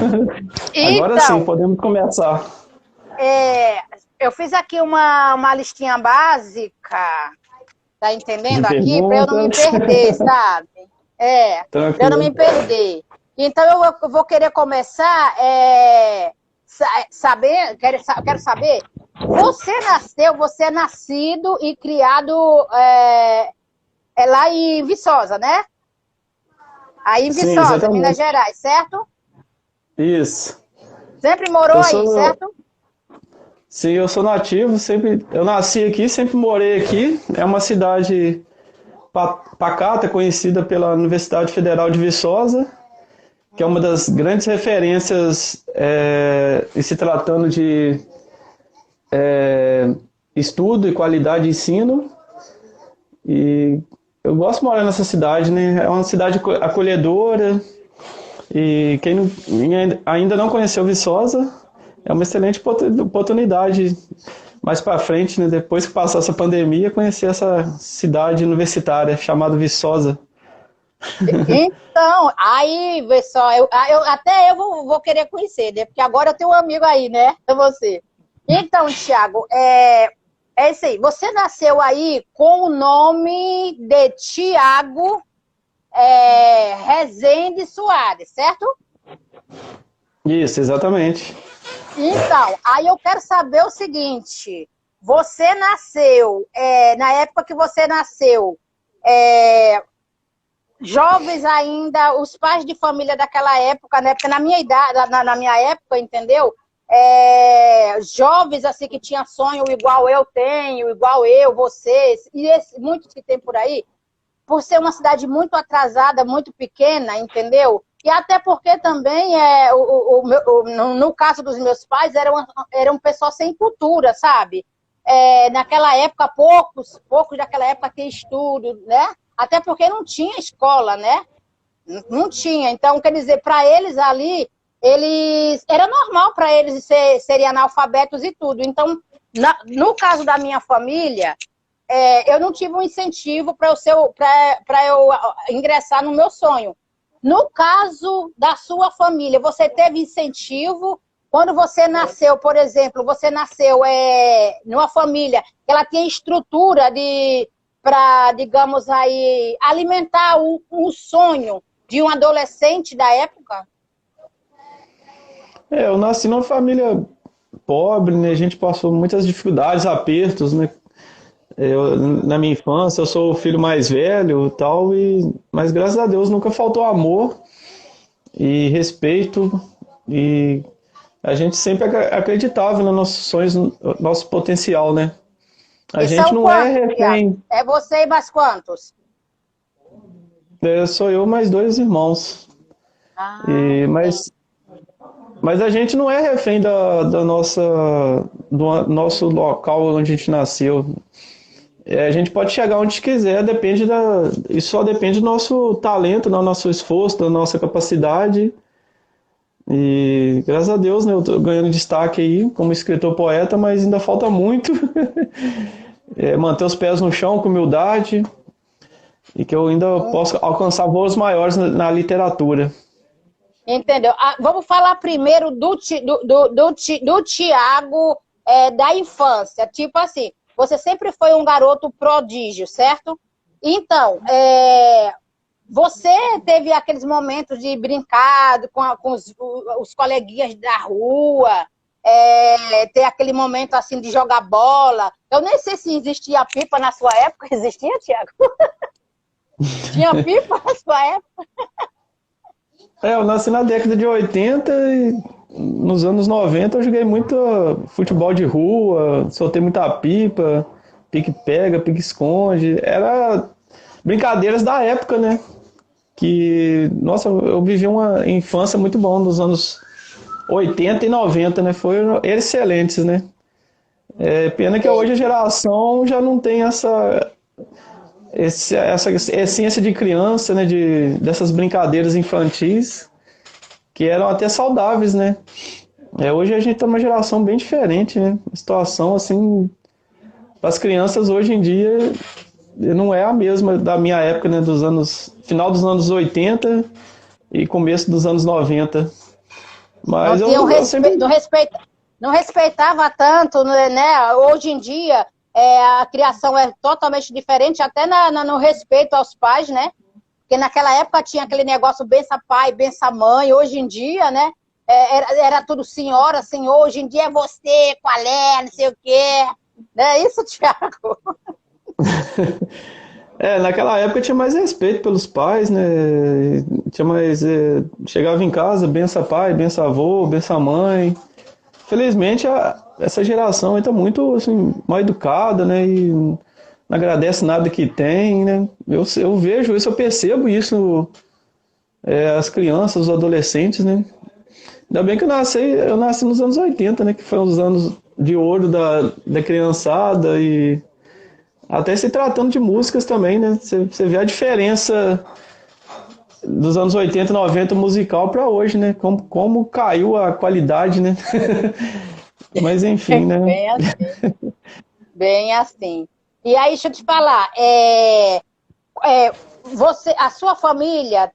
Agora sim, Então, podemos começar. eu fiz aqui uma listinha básica, tá De entendendo aqui? Para eu não me perguntas. perder, sabe? Para eu não Tranquilo. me perder. Então, eu vou querer começar saber, quero saber, você é nascido e criado lá em Viçosa, né? Aí em Sim, Viçosa, Minas exatamente. Gerais, certo? Isso. Sempre morou Eu aí, sou, certo? sim, eu sou nativo, eu nasci aqui, sempre morei aqui. É uma cidade pacata, conhecida pela Universidade Federal de Viçosa, que é uma das grandes referências em se tratando de estudo e qualidade de ensino. E eu gosto de morar nessa cidade, né? É uma cidade acolhedora. E quem ainda não conheceu Viçosa, é uma excelente oportunidade mais para frente, né? Depois que passar essa pandemia, conhecer essa cidade universitária chamada Viçosa. Então, aí, vê só, até eu vou querer conhecer, né? Porque agora eu tenho um amigo aí, né? É você. Então, Thiago, é isso aí. Você nasceu aí com o nome de Thiago Rezende Soares, certo? Isso, exatamente. Então, aí eu quero saber o seguinte: você nasceu, na época que você nasceu, é, jovens ainda, os pais de família daquela época, né? Porque na minha idade, na minha época, entendeu? Jovens assim que tinham sonho igual eu tenho, igual eu, vocês, e muitos que tem por aí, por ser uma cidade muito atrasada, muito pequena, entendeu? E até porque também, no caso dos meus pais, era um pessoal sem cultura, sabe? Naquela época, poucos daquela época tinham estudo, né? Até porque não tinha escola, né? Não tinha. Então, quer dizer, para eles ali, era normal para eles serem analfabetos e tudo. Então, no caso da minha família, eu não tive um incentivo para eu ingressar no meu sonho. No caso da sua família, você teve incentivo quando você nasceu, por exemplo, você nasceu numa família que ela tinha estrutura para, digamos aí, alimentar o sonho de um adolescente da época? Eu nasci numa família pobre, né? A gente passou muitas dificuldades, apertos, né? Na minha infância, eu sou o filho mais velho e tal, mas graças a Deus nunca faltou amor e respeito, e a gente sempre acreditava nos nossos sonhos, no nosso potencial, né? A E gente são não é quantos, Tiago? refém, É você e mais quantos? sou eu mais dois irmãos. Ah, E, entendo. mas a gente não é refém do nosso local onde a gente nasceu. A gente pode chegar onde quiser, isso só depende do nosso talento, do nosso esforço, da nossa capacidade. E graças a Deus, né, eu tô ganhando destaque aí como escritor poeta, mas ainda falta muito. Manter os pés no chão com humildade e que eu ainda possa alcançar voos maiores na literatura. Entendeu? Vamos falar primeiro do Tiago da infância. Tipo assim, você sempre foi um garoto prodígio, certo? Então, você teve aqueles momentos de brincar com os coleguinhas da rua, ter aquele momento assim de jogar bola. Eu nem sei se existia pipa na sua época. Existia, Tiago? Tinha pipa na sua época? Eu nasci na década de 80 e nos anos 90 eu joguei muito futebol de rua, soltei muita pipa, pique-pega, pique-esconde. Era brincadeiras da época, né? Que, nossa, eu vivi uma infância muito boa nos anos 80 e 90, né? Foram excelentes, né? Pena que hoje a geração já não tem essa essência de criança, né? Dessas brincadeiras infantis que eram até saudáveis, né? Hoje a gente tá numa geração bem diferente, né? A situação, assim, as crianças hoje em dia não é a mesma da minha época, né? Final dos anos 80 e começo dos anos 90. Mas não, eu sempre... não respeitava tanto, né? Hoje em dia, a criação é totalmente diferente, até no respeito aos pais, né? Porque naquela época tinha aquele negócio bença pai, bença mãe. Hoje em dia, né? Era tudo senhora, senhor. Hoje em dia é você, qual é, não sei o quê. Não é isso, Thiago? Naquela época tinha mais respeito pelos pais, né? Tinha mais. Chegava em casa, bença pai, bença avô, bença mãe. Felizmente, essa geração está muito assim, mal educada, né? E não agradece nada que tem, né? Eu vejo isso, eu percebo isso, as crianças, os adolescentes, né? Ainda bem que eu nasci nos anos 80, né? Que foram os anos de ouro da criançada e até se tratando de músicas também, né? Você vê a diferença dos anos 80 e 90 musical para hoje, né? Como caiu a qualidade, né? Mas enfim, né? Bem assim, bem assim. E aí, deixa eu te falar, a sua família,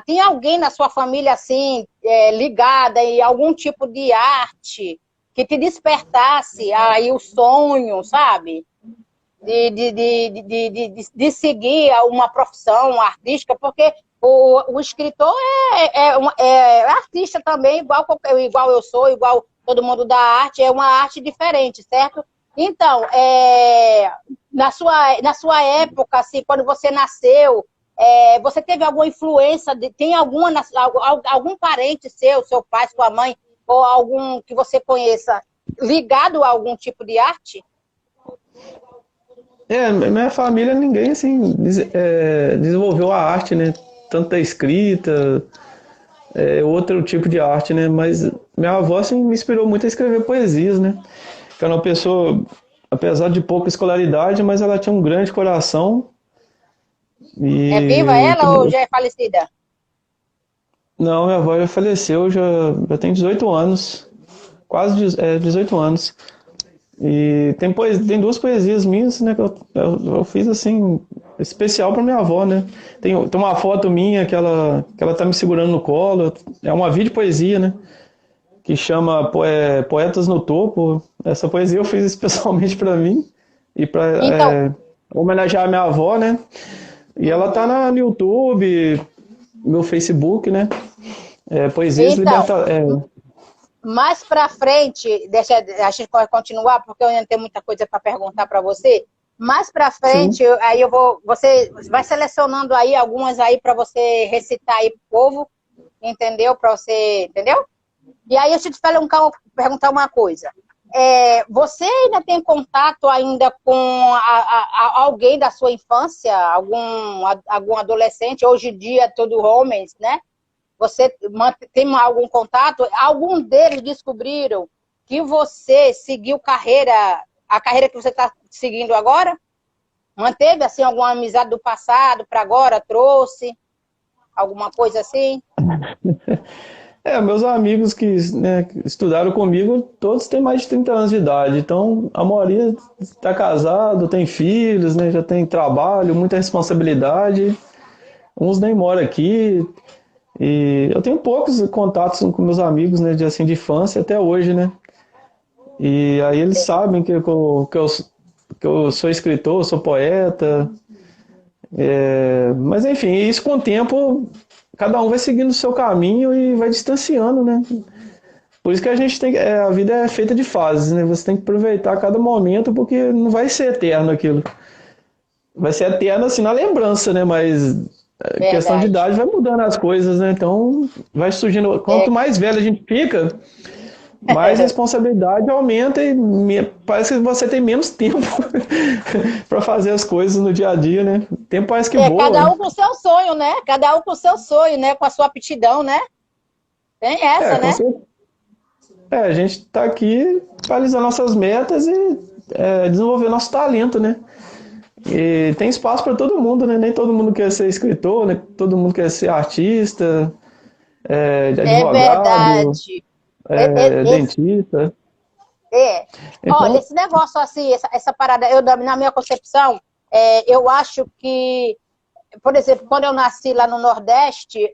tem alguém na sua família assim, ligada em algum tipo de arte que te despertasse aí o sonho, sabe? De seguir uma profissão artística, porque o escritor é artista também, igual eu sou, igual todo mundo da arte, é uma arte diferente, certo? Então, na sua época, assim, quando você nasceu, você teve alguma influência, tem algum parente seu pai, sua mãe, ou algum que você conheça, ligado a algum tipo de arte? Minha família, ninguém assim desenvolveu a arte, né? Tanto da escrita, outro tipo de arte, né? Mas minha avó assim, me inspirou muito a escrever poesias, né? Que era uma pessoa, apesar de pouca escolaridade, mas ela tinha um grande coração. É viva E ela ou já é falecida? não, minha avó já faleceu, já tem 18 anos, quase 18 anos. E tem duas poesias minhas, né, que eu fiz assim, especial para minha avó, né? Tem uma foto minha que ela tá me segurando no colo, é uma vídeo poesia, né? Que chama Poetas no Topo. Essa poesia eu fiz especialmente para mim e Então, para homenagear a minha avó, né? E ela tá no YouTube, meu Facebook, né? Poesias então, Liberta... mais para frente, deixa a gente pode continuar, porque eu ainda tenho muita coisa para perguntar para você. Mais para sim. frente, você vai selecionando aí algumas aí para você recitar aí pro povo, entendeu? Para você, entendeu? E aí eu te perguntar uma coisa. Você ainda tem contato ainda com alguém da sua infância, algum adolescente? Hoje em dia, todo homens, né? Você tem algum contato? Algum deles descobriram que você seguiu a carreira que você está seguindo agora? Manteve assim alguma amizade do passado para agora? Trouxe alguma coisa assim? Meus amigos que estudaram comigo, todos têm mais de 30 anos de idade. Então, a maioria está casado, tem filhos, né, já tem trabalho, muita responsabilidade. Uns nem moram aqui. E eu tenho poucos contatos com meus amigos, né, de infância até hoje, né? E aí eles sabem que eu sou escritor, sou poeta. Mas enfim, isso com o tempo, cada um vai seguindo o seu caminho e vai distanciando, né? Por isso que a gente a vida é feita de fases, né? Você tem que aproveitar cada momento porque não vai ser eterno aquilo. Vai ser eterno assim na lembrança, né? Mas questão de Verdade. idade vai mudando as coisas, né? Então vai surgindo. Quanto mais velho a gente fica, mais responsabilidade aumenta e parece que você tem menos tempo para fazer as coisas no dia a dia, né? O tempo parece que Cada voa. um com o seu sonho, né? Cada um com o seu sonho, né? Com a sua aptidão, né? Tem essa, Com né? certeza. A gente está aqui para realizar nossas metas e desenvolver nosso talento, né? E tem espaço para todo mundo, né? Nem todo mundo quer ser escritor, né? Todo mundo quer ser artista, É advogado, verdade. É, é, esse, dentista. é. Olha, Então, esse negócio assim, essa parada, na minha concepção, eu acho que, por exemplo, quando eu nasci lá no Nordeste,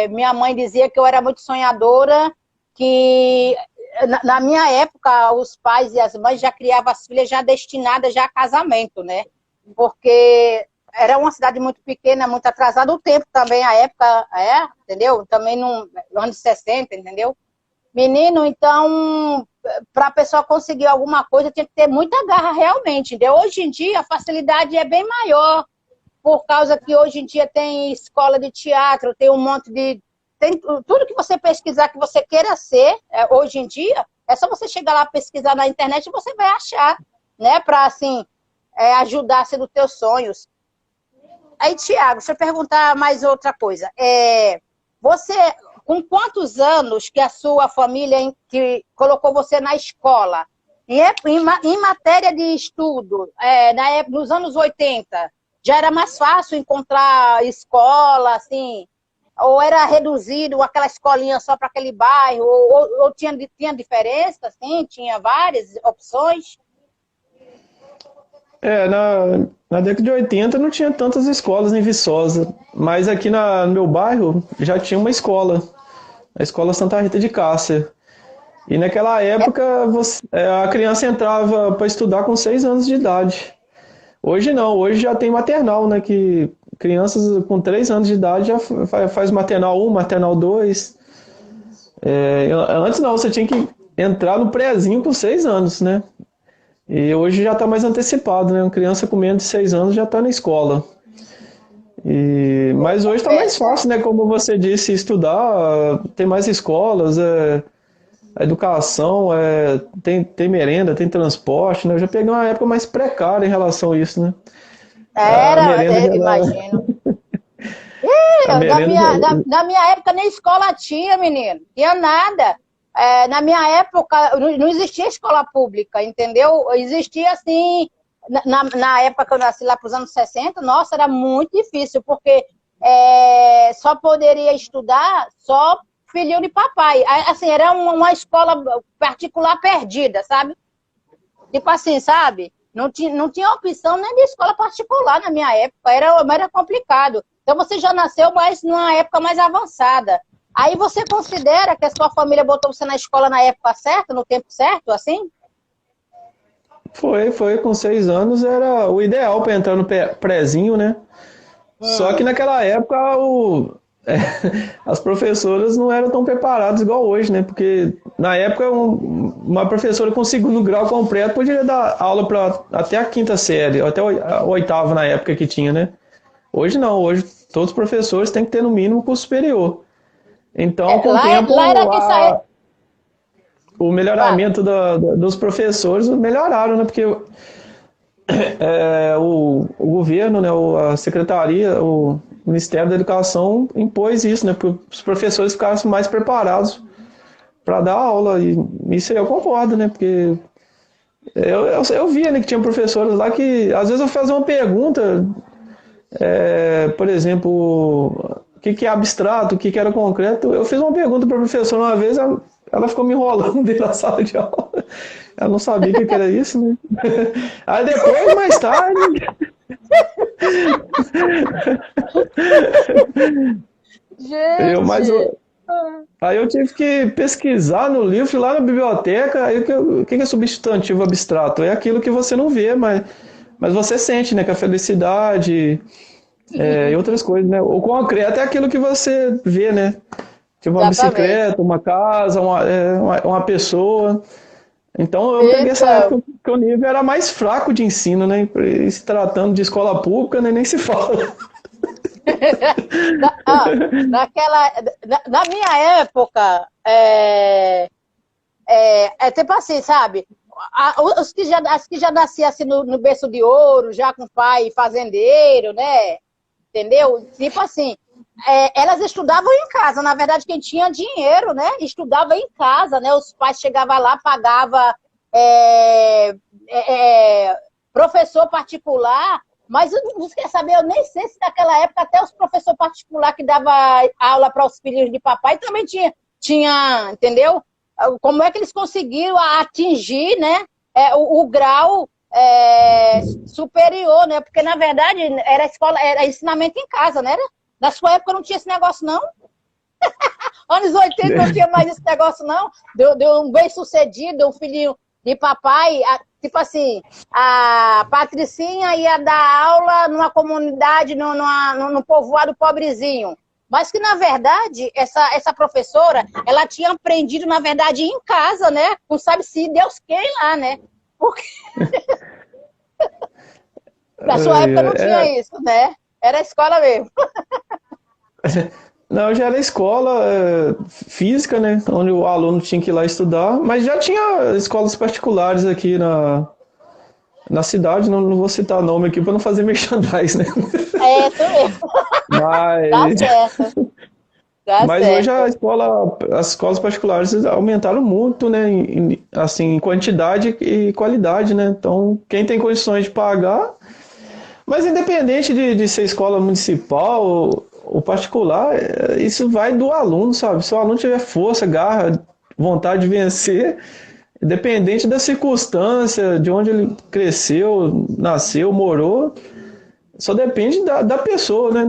minha mãe dizia que eu era muito sonhadora, que na minha época os pais e as mães já criavam as filhas já destinadas já a casamento, né? Porque era uma cidade muito pequena, muito atrasada, o tempo também, a época, entendeu? Também no anos 60, entendeu? Menino, então, para a pessoa conseguir alguma coisa, tinha que ter muita garra realmente, entendeu? Hoje em dia, a facilidade é bem maior, por causa que hoje em dia tem escola de teatro, tem um monte de... Tem tudo que você pesquisar que você queira ser, hoje em dia, é só você chegar lá pesquisar na internet e você vai achar, né? Para, assim, ajudar a ser dos teus sonhos. Aí, Tiago, deixa eu perguntar mais outra coisa. Você, com quantos anos que a sua família que colocou você na escola? Em matéria de estudo, nos anos 80, já era mais fácil encontrar escola, assim, ou era reduzido aquela escolinha só para aquele bairro, ou tinha diferença, assim, tinha várias opções? Na década de 80 não tinha tantas escolas em Viçosa, mas aqui no meu bairro já tinha uma escola, a Escola Santa Rita de Cássia. E naquela época a criança entrava para estudar com 6 anos de idade. Hoje não, hoje já tem maternal, né? Que crianças com 3 anos de idade já faz maternal 1, maternal 2. Antes não, você tinha que entrar no prézinho com 6 anos, né? E hoje já está mais antecipado, né? Uma criança com menos de 6 anos já está na escola. Mas hoje está mais fácil, né? Como você disse, estudar, tem mais escolas, a educação, tem merenda, tem transporte, né? Eu já peguei uma época mais precária em relação a isso, né? Imagino. Na minha época nem escola tinha, menino. Tinha nada. Na minha época não existia escola pública, entendeu? Existia assim, na época que eu nasci lá para os anos 60, nossa, era muito difícil, porque só poderia estudar só filhinho de papai. Assim, era uma escola particular perdida, sabe? Tipo assim, sabe? Não tinha opção nem de escola particular na minha época, era complicado. Então você já nasceu mais numa época mais avançada. Aí você considera que a sua família botou você na escola na época certa, no tempo certo, assim? Foi, com 6 anos era o ideal para entrar no prézinho, né? Só que naquela época as professoras não eram tão preparadas igual hoje, né? Porque na época uma professora com 2º grau completo podia dar aula até a 5ª série, até a 8ª na época que tinha, né? Hoje não, hoje todos os professores têm que ter no mínimo curso superior. Então, com o tempo, o melhoramento dos professores melhoraram, né? Porque o governo, né, a secretaria, o Ministério da Educação impôs isso, né? Para os professores ficassem mais preparados para dar aula. E isso eu concordo, né? Porque eu via, né, que tinha professores lá que, às vezes, eu fazia uma pergunta, por exemplo, o que é abstrato, o que era concreto. Eu fiz uma pergunta para a professora uma vez, ela ficou me enrolando dentro da sala de aula. Ela não sabia o que era isso, né? Aí depois, mais tarde... Gente... Aí eu tive que pesquisar no livro, fui lá na biblioteca, aí o que é substantivo abstrato? É aquilo que você não vê, mas você sente, né? Que a felicidade e outras coisas, né? O concreto é aquilo que você vê, né? Tipo uma bicicleta, uma casa, uma pessoa. Então eu peguei essa época que o nível era mais fraco de ensino, né? E se tratando de escola pública, né? Nem se fala. Na minha época, tipo assim, sabe? As que já nasciam assim no berço de ouro, já com pai fazendeiro, né? Entendeu? Tipo assim, elas estudavam em casa. Na verdade, quem tinha dinheiro, né? Estudava em casa, né? Os pais chegavam lá, pagavam professor particular. Mas você quer saber, eu nem sei se naquela época até os professores particulares que davam aula para os filhos de papai também tinha, entendeu? Como é que eles conseguiram atingir, né, o grau superior, né? Porque, na verdade, era ensinamento em casa, né? Na sua época não tinha esse negócio, não? Anos 80 não tinha mais esse negócio, não. Deu um bem-sucedido, um filhinho de papai. Tipo assim, a Patricinha ia dar aula numa comunidade, no povoado pobrezinho. Mas que, na verdade, essa professora, ela tinha aprendido, na verdade, em casa, né? Não sabe se Deus quem lá, né? Porque na sua época não tinha isso, né? Era a escola mesmo. Não, já era escola física, né? Onde o aluno tinha que ir lá estudar, mas já tinha escolas particulares aqui na cidade, não vou citar nome aqui para não fazer merchandising, né? É, isso mesmo. Tá Mas, certo. Tá mas certo. hoje as escolas particulares aumentaram muito, né? Assim, em quantidade e qualidade, né? Então, quem tem condições de pagar. Mas independente de ser escola municipal ou particular, isso vai do aluno, sabe? Se o aluno tiver força, garra, vontade de vencer, independente da circunstância, de onde ele cresceu, nasceu, morou, só depende da pessoa, né?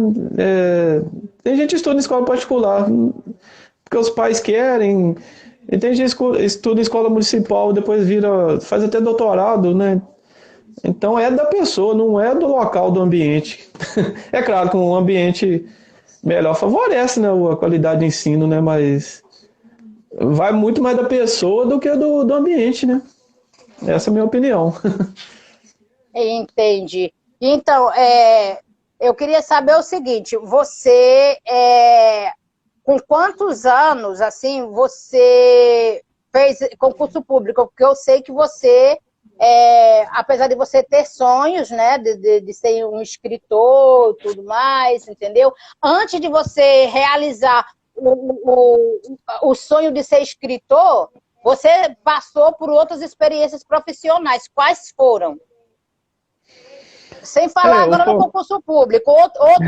Tem gente que estuda em escola particular porque os pais querem, e tem gente que estuda em escola municipal, depois faz até doutorado, né? Então é da pessoa, não é do local, do ambiente. É claro que um ambiente melhor favorece, né, a qualidade de ensino, né? Mas vai muito mais da pessoa do que do ambiente, né? Essa é a minha opinião. Entendi. Então, eu queria saber o seguinte, com quantos anos, assim, você fez concurso público? Porque eu sei que você, apesar de você ter sonhos, né, de ser um escritor e tudo mais, entendeu? Antes de você realizar o sonho de ser escritor, você passou por outras experiências profissionais. Quais foram? Sem falar agora no concurso público.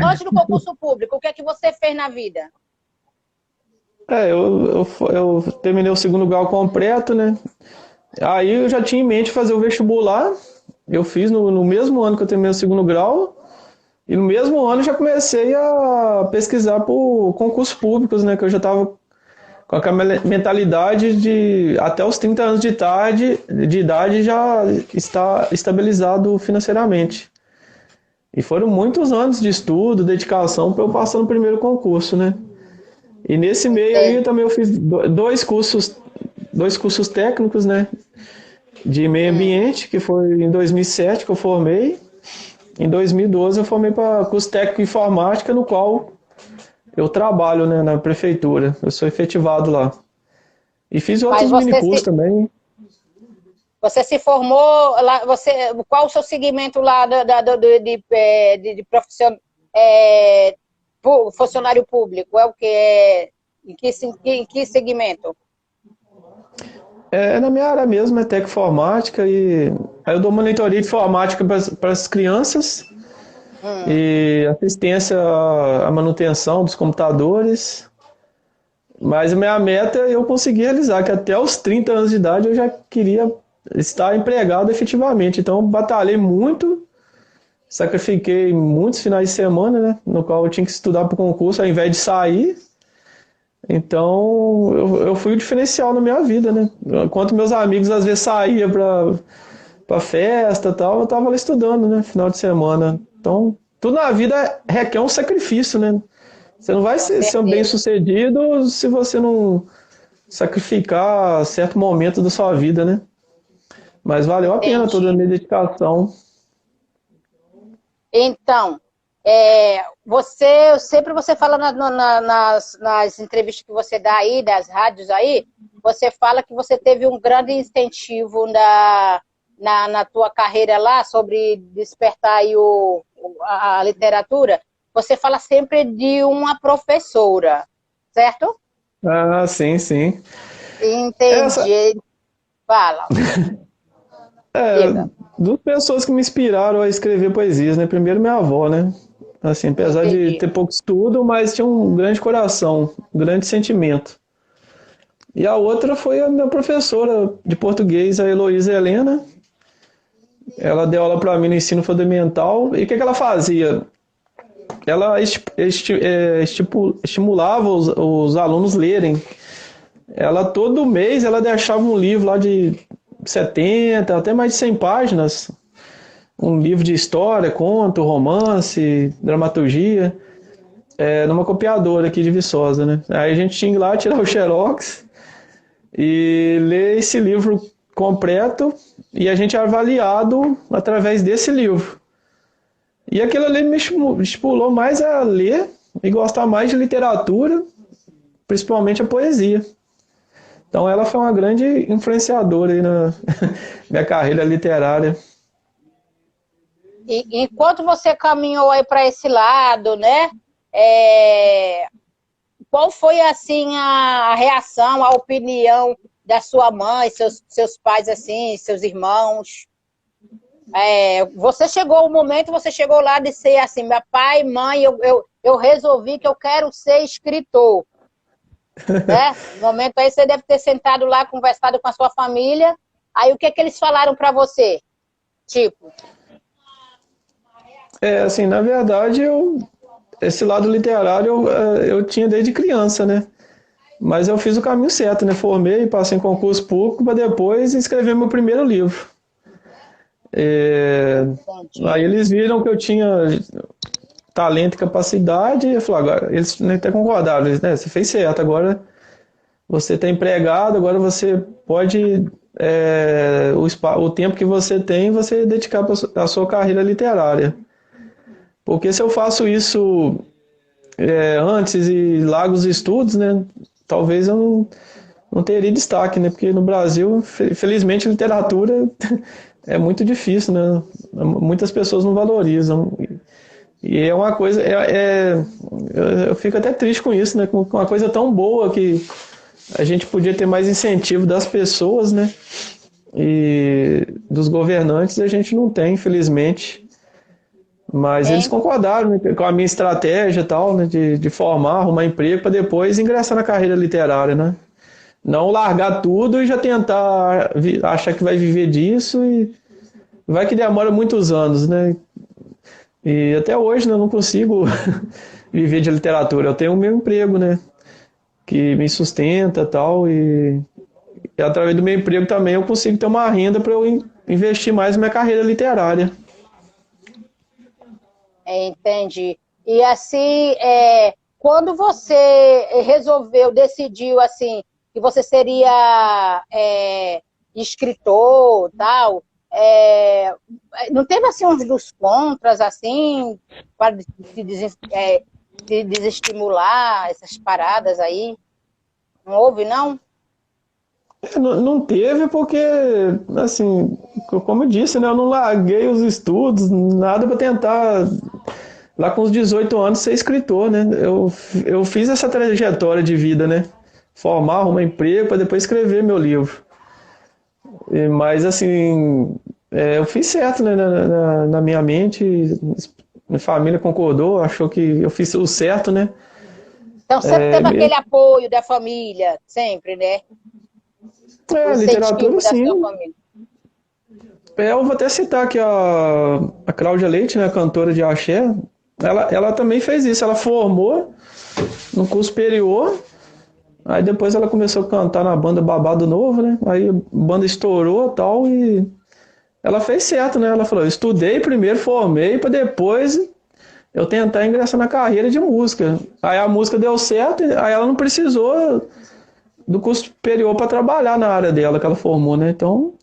Antes do concurso público, o que é que você fez na vida? Eu terminei o segundo grau completo, né? Aí eu já tinha em mente fazer o vestibular. Eu fiz no mesmo ano que eu terminei o segundo grau. E no mesmo ano já comecei a pesquisar por concursos públicos, né? Que eu já estava com aquela mentalidade de até os 30 anos de idade já estar estabilizado financeiramente. E foram muitos anos de estudo, dedicação para eu passar no primeiro concurso, né? E nesse meio aí também eu fiz dois cursos técnicos, né? De meio ambiente, que foi em 2007 que eu formei. Em 2012 eu formei para curso técnico em informática, no qual eu trabalho, né, na prefeitura. Eu sou efetivado lá. E fiz outros minicursos também. Você se formou lá, qual o seu segmento lá de funcionário público? É o que? Em que segmento? É na minha área mesmo, é informática e aí eu dou monitoria de informática para as crianças e assistência à manutenção dos computadores. Mas a minha meta eu consegui realizar, que até os 30 anos de idade eu já queria estar empregado efetivamente. Então batalhei muito, sacrifiquei muitos finais de semana, né, no qual eu tinha que estudar para o concurso ao invés de sair. Então, eu fui o diferencial na minha vida, né? Enquanto meus amigos às vezes saíam pra festa e tal, eu tava lá estudando, né? Final de semana. Então, tudo na vida requer um sacrifício, né? Você não vai ser um bem-sucedido se você não sacrificar certo momento da sua vida, né? Mas valeu a pena toda a minha dedicação. Então, sempre você fala nas entrevistas que você dá aí, das rádios aí, você fala que você teve um grande incentivo na tua carreira lá, sobre despertar aí a literatura. Você fala sempre de uma professora, certo? Ah, sim, sim. Entendi. Fala. Duas pessoas que me inspiraram a escrever poesias, né? Primeiro minha avó, né? Assim, apesar de ter pouco estudo, mas tinha um grande coração, um grande sentimento. E a outra foi a minha professora de português, a Heloísa Helena. Ela deu aula para mim no ensino fundamental. E o que ela fazia? ela estimulava os alunos lerem. Ela todo mês ela deixava um livro lá de 70, até mais de 100 páginas, um livro de história, conto, romance, dramaturgia, numa copiadora aqui de Viçosa, né? Aí a gente tinha que ir lá tirar o xerox e ler esse livro completo e a gente é avaliado através desse livro. E aquilo ali me estimulou mais a ler e gostar mais de literatura, principalmente a poesia. Então ela foi uma grande influenciadora aí na minha carreira literária. E enquanto você caminhou aí para esse lado, né? Qual foi assim a reação, a opinião da sua mãe, seus pais, assim, seus irmãos? Você chegou você chegou lá de ser assim, meu pai, mãe, eu resolvi que eu quero ser escritor. Né? No momento aí você deve ter sentado lá, conversado com a sua família. Aí o que eles falaram para você? Tipo... assim, na verdade, esse lado literário eu tinha desde criança, né? Mas eu fiz o caminho certo, né? Formei, passei em concurso público para depois escrever meu primeiro livro. Aí eles viram que eu tinha talento e capacidade e eu falei, agora, eles até concordaram, né? Você fez certo, agora você está empregado, agora você pode, o tempo que você tem, você dedicar para a sua carreira literária. Porque se eu faço isso antes e largo os estudos, né, talvez eu não teria destaque, né, porque no Brasil, felizmente, a literatura é muito difícil, né, muitas pessoas não valorizam. E é uma coisa, eu fico até triste com isso, né, com uma coisa tão boa que a gente podia ter mais incentivo das pessoas, né, e dos governantes a gente não tem, infelizmente. Mas eles concordaram, né, com a minha estratégia e tal, né, de formar, arrumar emprego para depois ingressar na carreira literária, né? Não largar tudo e já tentar achar que vai viver disso e vai que demora muitos anos, né? E até hoje, né, eu não consigo viver de literatura. Eu tenho o meu emprego, né, que me sustenta e tal, e através do meu emprego também eu consigo ter uma renda para eu investir mais na minha carreira literária. Entendi. E assim, quando você decidiu assim, que você seria escritor, tal, não teve assim uns dos contras assim para desestimular essas paradas aí? Não houve, não? Não teve porque, assim, como eu disse, né, eu não larguei os estudos, nada para tentar, lá com os 18 anos, ser escritor, né? Eu fiz essa trajetória de vida, né? Formar, arrumar emprego para depois escrever meu livro. Mas, assim, eu fiz certo, né, na minha mente, minha família concordou, achou que eu fiz o certo, né? Então sempre teve aquele apoio da família, sempre, né? Literatura, sim. Eu vou até citar aqui a Cláudia Leite, né, cantora de axé. Ela também fez isso. Ela formou no curso superior, aí depois ela começou a cantar na banda Babado Novo, né? Aí a banda estourou e tal, e ela fez certo, né? Ela falou, eu estudei primeiro, formei, para depois eu tentar ingressar na carreira de música. Aí a música deu certo, aí ela não precisou do curso superior para trabalhar na área dela que ela formou, né? Então,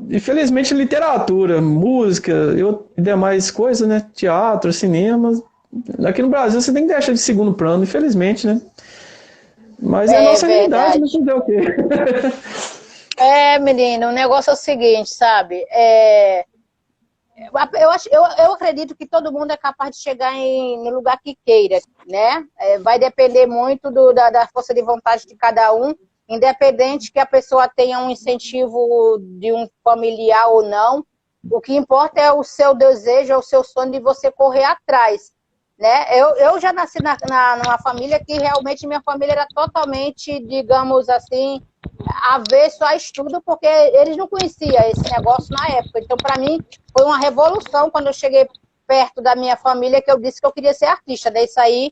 infelizmente, literatura, música e demais coisas, né? Teatro, cinema, aqui no Brasil você tem que deixar de segundo plano, infelizmente, né? Mas é a nossa realidade, não fazer o quê? Menino, o negócio é o seguinte, sabe? Eu acredito que todo mundo é capaz de chegar no lugar que queira, né? Vai depender muito da força de vontade de cada um, independente que a pessoa tenha um incentivo de um familiar ou não. O que importa é o seu desejo, é o seu sonho de você correr atrás, né? Eu já nasci numa família que realmente minha família era totalmente, digamos assim, avesso a estudo, porque eles não conheciam esse negócio na época. Então, para mim, foi uma revolução quando eu cheguei perto da minha família que eu disse que eu queria ser artista. Daí saí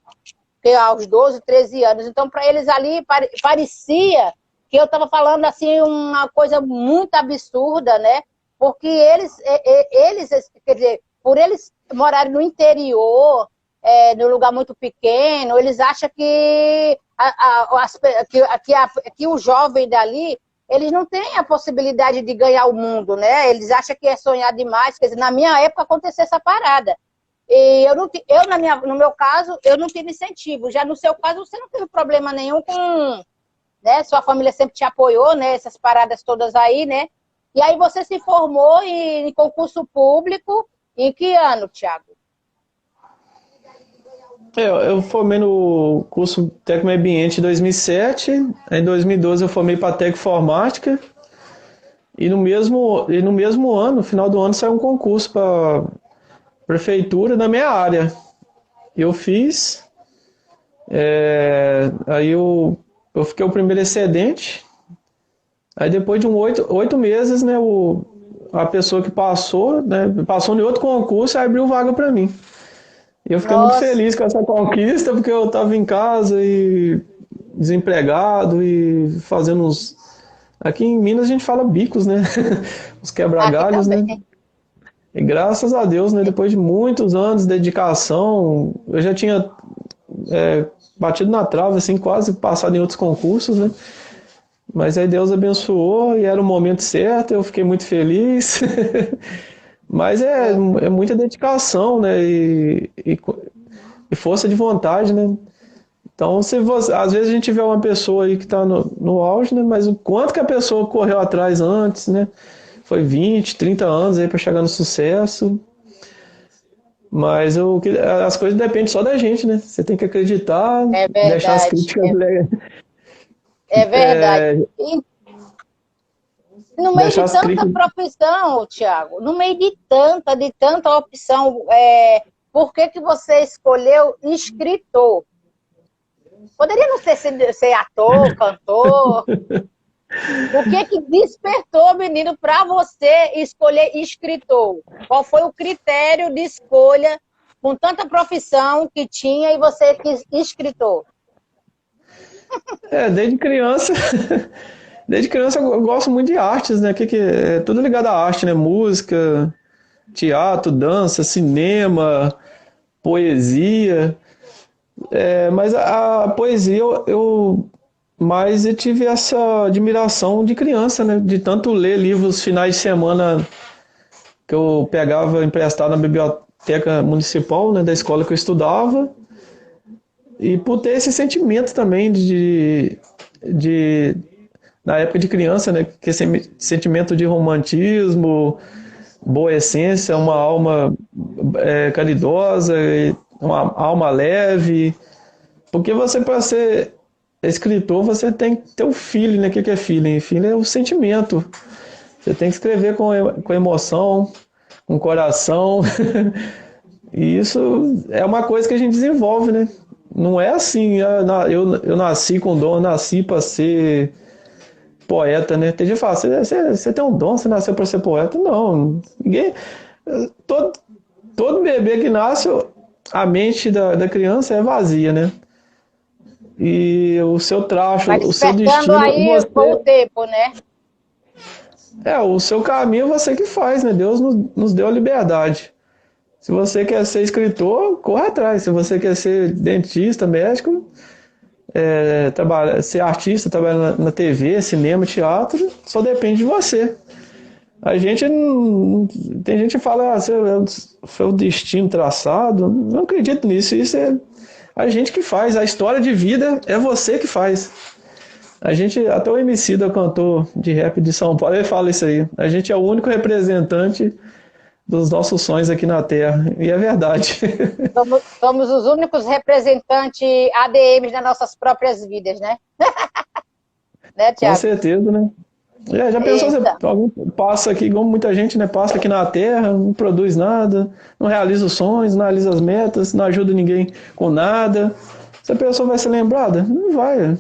aos 12, 13 anos. Então, para eles ali, parecia que eu estava falando assim uma coisa muito absurda, né? Porque eles, quer dizer, por eles morarem no interior, num lugar muito pequeno, eles acham que o jovem dali, eles não têm a possibilidade de ganhar o mundo, né? Eles acham que é sonhar demais. Quer dizer, na minha época aconteceu essa parada. E no meu caso, eu não tive incentivo. Já no seu caso, você não teve problema nenhum com, né? Sua família sempre te apoiou, né? Essas paradas todas aí, né? E aí você se formou em concurso público. Em que ano, Thiago? Eu formei no curso técnico meio ambiente em 2007, em 2012 eu formei para técnico informática, e no mesmo ano, no final do ano, saiu um concurso para prefeitura na minha área. Eu fiz, aí eu fiquei o primeiro excedente, aí depois de 8 meses, né, a pessoa que passou, né, passou em outro concurso e abriu vaga para mim. Eu fiquei muito feliz com essa conquista, porque eu estava em casa e desempregado e fazendo uns... Aqui em Minas a gente fala bicos, né? Os quebra-galhos, né? E graças a Deus, né? Depois de muitos anos de dedicação, eu já tinha batido na trave, assim, quase passado em outros concursos, né? Mas aí Deus abençoou e era o momento certo, eu fiquei muito feliz. Mas é muita dedicação, né? E força de vontade, né? Então, às vezes a gente vê uma pessoa aí que está no auge, né? Mas o quanto que a pessoa correu atrás antes, né? Foi 20, 30 anos aí para chegar no sucesso. Mas as coisas dependem só da gente, né? Você tem que acreditar, deixar as críticas... É verdade. No meio de tanta profissão, Thiago, no meio de tanta opção, por que você escolheu escritor? Poderia não ser ator, cantor. O que despertou, menino, para você escolher escritor? Qual foi o critério de escolha com tanta profissão que tinha e você quis escritor? Desde criança... Desde criança eu gosto muito de artes, né? Que é tudo ligado à arte, né? Música, teatro, dança, cinema, poesia. Mas a poesia eu tive essa admiração de criança, né? De tanto ler livros finais de semana que eu pegava emprestado na biblioteca municipal, né? Da escola que eu estudava. E por ter esse sentimento também na época de criança, né, que esse sentimento de romantismo, boa essência, uma alma caridosa, uma alma leve, porque para ser escritor, você tem que ter o feeling, né? O que é feeling? Feeling é o sentimento. Você tem que escrever com emoção, com coração, e isso é uma coisa que a gente desenvolve, né? Não é assim, eu nasci com dom, eu nasci para ser poeta, né? Tem gente que fala, você tem um dom, você nasceu para ser poeta. Não, ninguém... Todo bebê que nasce, a mente da criança é vazia, né? E o seu traço, o seu destino... aí com o tempo, né? O seu caminho você que faz, né? Deus nos deu a liberdade. Se você quer ser escritor, corre atrás. Se você quer ser dentista, médico... ser artista, trabalhar na TV, cinema, teatro, só depende de você. A gente tem gente que fala, foi o destino traçado. Não acredito nisso. Isso é a gente que faz. A história de vida é você que faz. Até o Emicida, cantor de rap de São Paulo, ele fala isso aí. A gente é o único representante dos nossos sonhos aqui na Terra. E é verdade. Somos os únicos representantes ADMs das nossas próprias vidas, né? Né, Thiago? Com certeza, né? Já pensou, alguém passa aqui, igual muita gente, né? Passa aqui na Terra, não produz nada, não realiza os sonhos, não realiza as metas, não ajuda ninguém com nada. Essa pessoa vai ser lembrada? Não vai.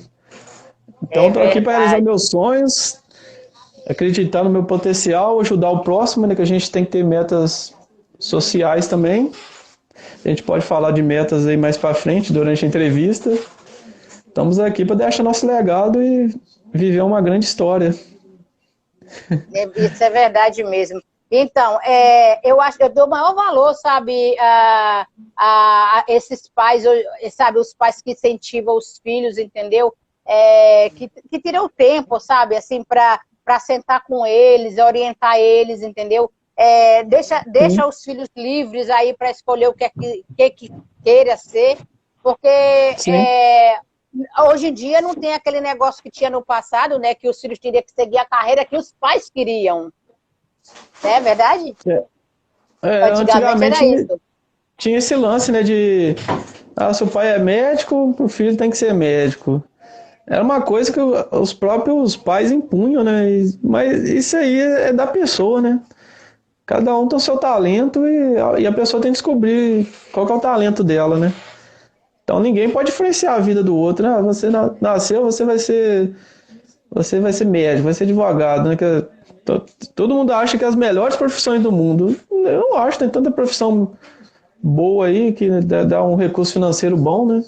Então, estou aqui para realizar meus sonhos, acreditar no meu potencial, ajudar o próximo, né? Que a gente tem que ter metas sociais também. A gente pode falar de metas aí mais para frente, durante a entrevista. Estamos aqui para deixar nosso legado e viver uma grande história. Isso é verdade mesmo. Então, eu acho que eu dou maior valor, sabe, a esses pais, sabe, os pais que incentivam os filhos, entendeu? Que tiram o tempo, sabe, assim, para sentar com eles, orientar eles, entendeu? Deixa os filhos livres aí para escolher o que queira ser, porque hoje em dia não tem aquele negócio que tinha no passado, né, que os filhos teriam que seguir a carreira que os pais queriam. É verdade? Antigamente era isso. Tinha esse lance, né, de se o pai é médico, o filho tem que ser médico. Era uma coisa que os próprios pais impunham, né? Mas isso aí é da pessoa, né? Cada um tem o seu talento e a pessoa tem que descobrir qual que é o talento dela, né? Então ninguém pode influenciar a vida do outro, né? Você nasceu, você vai ser médico, vai ser advogado, né? Todo mundo acha que é as melhores profissões do mundo. Eu não acho, tem tanta profissão boa aí que dá um recurso financeiro bom, né?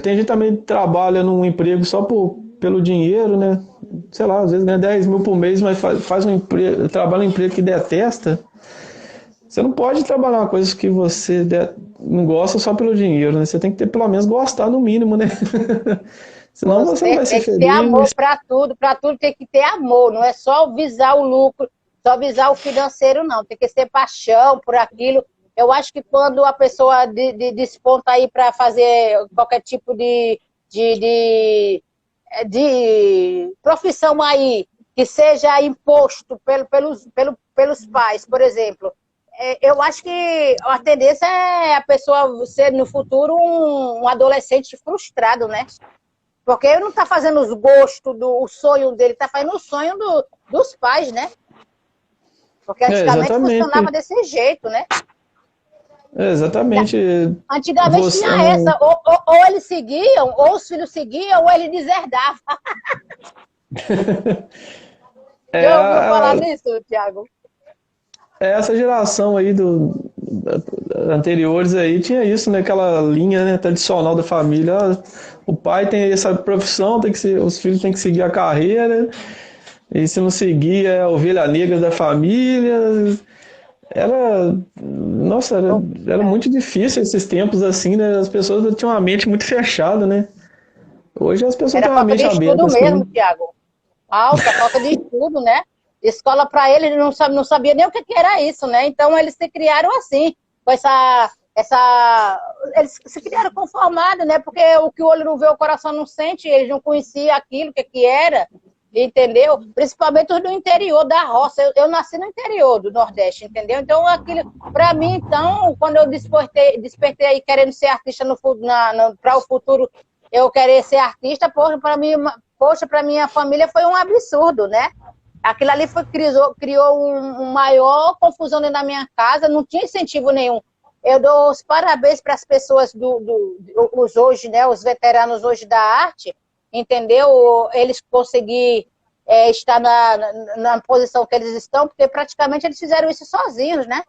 Tem gente também que trabalha num emprego só pelo dinheiro, né? Sei lá, às vezes ganha 10 mil por mês, mas faz um emprego, trabalha um emprego que detesta. Você não pode trabalhar uma coisa que você não gosta só pelo dinheiro, né? Você tem que ter, pelo menos, gostar no mínimo, né? Senão você não vai ser feliz. Tem que ter amor para tudo tem que ter amor, não é só visar o lucro, só visar o financeiro, não. Tem que ter paixão por aquilo. Eu acho que quando a pessoa desponta aí para fazer qualquer tipo de profissão aí, que seja imposto pelos pais, por exemplo, eu acho que a tendência é a pessoa ser no futuro um adolescente frustrado, né? Porque ele não está fazendo os gostos, o sonho dele, está fazendo o sonho dos pais, né? Porque antigamente funcionava desse jeito, né? Exatamente. Antigamente tinha essa, ou eles seguiam, ou os filhos seguiam, ou ele deserdavam. Já ouviu falar nisso, Thiago? Essa geração aí anteriores aí tinha isso, né? Aquela linha, né, tradicional da família. O pai tem essa profissão, os filhos têm que seguir a carreira, e se não seguir é a ovelha negra da família. Era muito difícil esses tempos assim, né? As pessoas tinham uma mente muito fechada, né? Hoje as pessoas têm uma mente aberta. Era falta de estudo mesmo, Thiago. Falta de estudo, né? Escola para eles não sabia nem o que era isso, né? Então eles se criaram assim, com eles se criaram conformados, né? Porque o que o olho não vê, o coração não sente, eles não conheciam aquilo, o que era, entendeu? Principalmente os do interior da roça. Eu nasci no interior do Nordeste, entendeu? Então aquilo, para mim, então, quando eu despertei aí querendo ser artista para o futuro, eu querer ser artista, para minha família foi um absurdo, né? Aquilo ali criou uma maior confusão dentro da minha casa, não tinha incentivo nenhum. Eu dou os parabéns para as pessoas os hoje, né, os veteranos hoje da arte, entendeu? Eles conseguirem estar na posição que eles estão, porque praticamente eles fizeram isso sozinhos, né?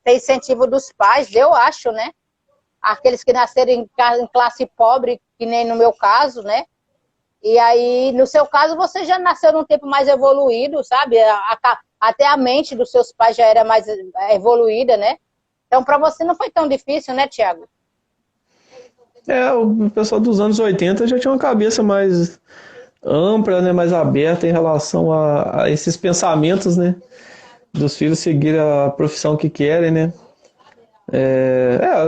Tem incentivo dos pais, eu acho, né? Aqueles que nasceram em classe pobre, que nem no meu caso, né? E aí, no seu caso, você já nasceu num tempo mais evoluído, sabe? Até a mente dos seus pais já era mais evoluída, né? Então, para você não foi tão difícil, né, Thiago? O pessoal dos anos 80 já tinha uma cabeça mais ampla, né? Mais aberta em relação a esses pensamentos, né? Dos filhos seguir a profissão que querem, né?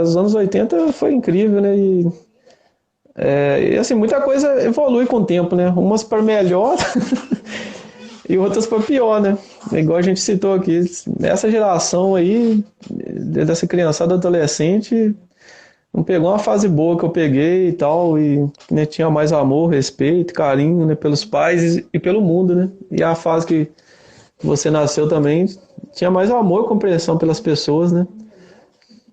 Os anos 80 foi incrível, né? E assim, muita coisa evolui com o tempo, né? Umas para melhor e outras para pior, né? Igual a gente citou aqui, essa geração aí, dessa criançada adolescente, não pegou uma fase boa que eu peguei e tal, e né, tinha mais amor, respeito, carinho, né, pelos pais e pelo mundo, né? E a fase que você nasceu também, tinha mais amor e compreensão pelas pessoas, né?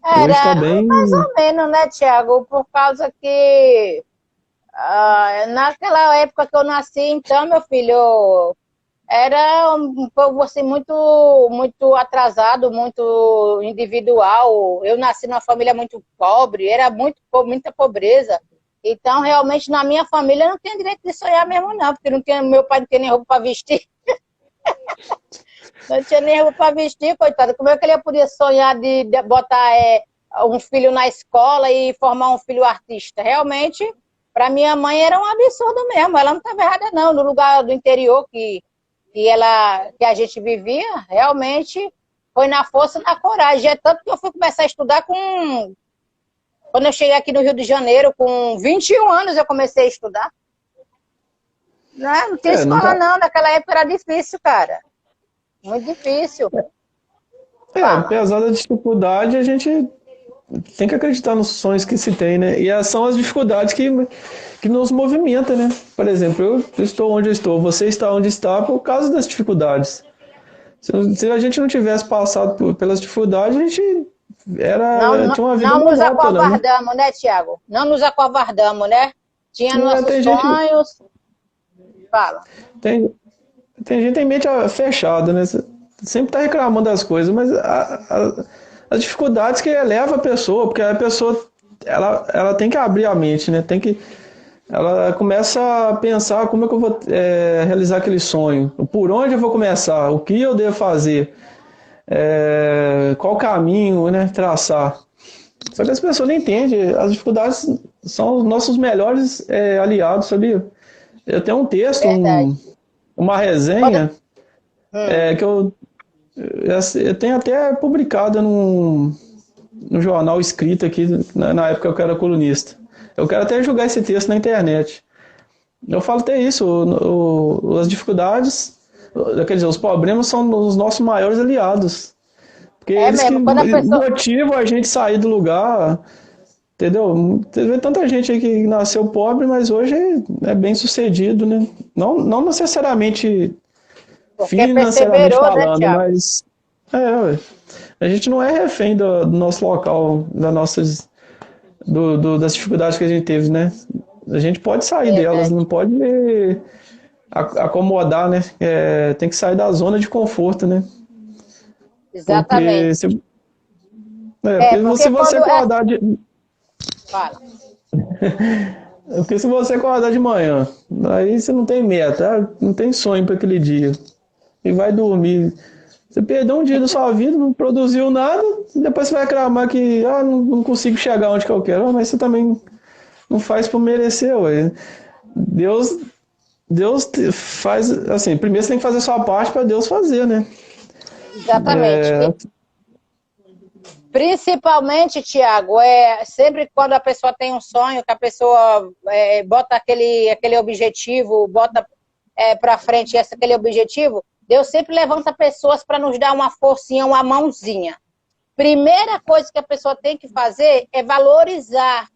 Era tá bem... mais ou menos, né, Thiago? Por causa que naquela época que eu nasci, então, meu filho, era um povo assim, muito atrasado, muito individual. Eu nasci numa família muito pobre, era muita pobreza. Então, realmente, na minha família, não tinha direito de sonhar mesmo, não, porque meu pai não tinha nem roupa para vestir. Não tinha nem roupa para vestir, coitado. Como é que ele podia sonhar de botar um filho na escola e formar um filho artista? Realmente, para minha mãe era um absurdo mesmo. Ela não estava errada, não. No lugar do interior que a gente vivia, realmente foi na força e na coragem. É tanto que eu fui começar a estudar quando eu cheguei aqui no Rio de Janeiro, com 21 anos eu comecei a estudar. Não tinha escola não, naquela época era difícil, cara. Muito difícil. Apesar da dificuldade, a gente tem que acreditar nos sonhos que se tem, né? E são as dificuldades que nos movimentam, né? Por exemplo, eu estou onde eu estou, você está onde está por causa das dificuldades. Se a gente não tivesse passado pelas dificuldades, a gente tinha uma vida não nos monótona, acovardamos, né, Tiago? Não nos acovardamos, né? Tinha nossos sonhos. Fala. Tem gente que tem mente fechada, né? Sempre está reclamando das coisas, mas as dificuldades que eleva a pessoa, porque a pessoa ela tem que abrir a mente, né? Ela começa a pensar como é que eu vou realizar aquele sonho, por onde eu vou começar, o que eu devo fazer, qual caminho, né, traçar. Só que as pessoas não entendem, as dificuldades são os nossos melhores aliados, sabia? Eu tenho um texto, uma resenha, que eu tenho até publicado no jornal escrito aqui, na época que eu era colunista. Eu quero até jogar esse texto na internet. Eu falo até isso, as dificuldades, quer dizer, os problemas são os nossos maiores aliados. Porque eles mesmo, que motivam a gente sair do lugar, entendeu? Teve tanta gente aí que nasceu pobre, mas hoje é bem sucedido, né? Não necessariamente financeiramente falando, né, mas a gente não é refém do nosso local, das dificuldades que a gente teve, né? A gente pode sair delas, não pode acomodar, né? Tem que sair da zona de conforto, né? Exatamente. Porque se você acordar de... Fala. Porque se você acordar de manhã, aí você não tem meta, não tem sonho para aquele dia. E vai dormir. Você perdeu um dia da sua vida, não produziu nada, depois você vai reclamar que não consigo chegar onde que eu quero. Mas você também não faz por merecer, ué. Deus faz, assim, primeiro você tem que fazer a sua parte para Deus fazer, né? Exatamente. Principalmente, Tiago, sempre quando a pessoa tem um sonho, que a pessoa bota aquele objetivo, bota para frente aquele objetivo, Deus sempre levanta pessoas para nos dar uma forcinha, uma mãozinha. Primeira coisa que a pessoa tem que fazer é valorizar,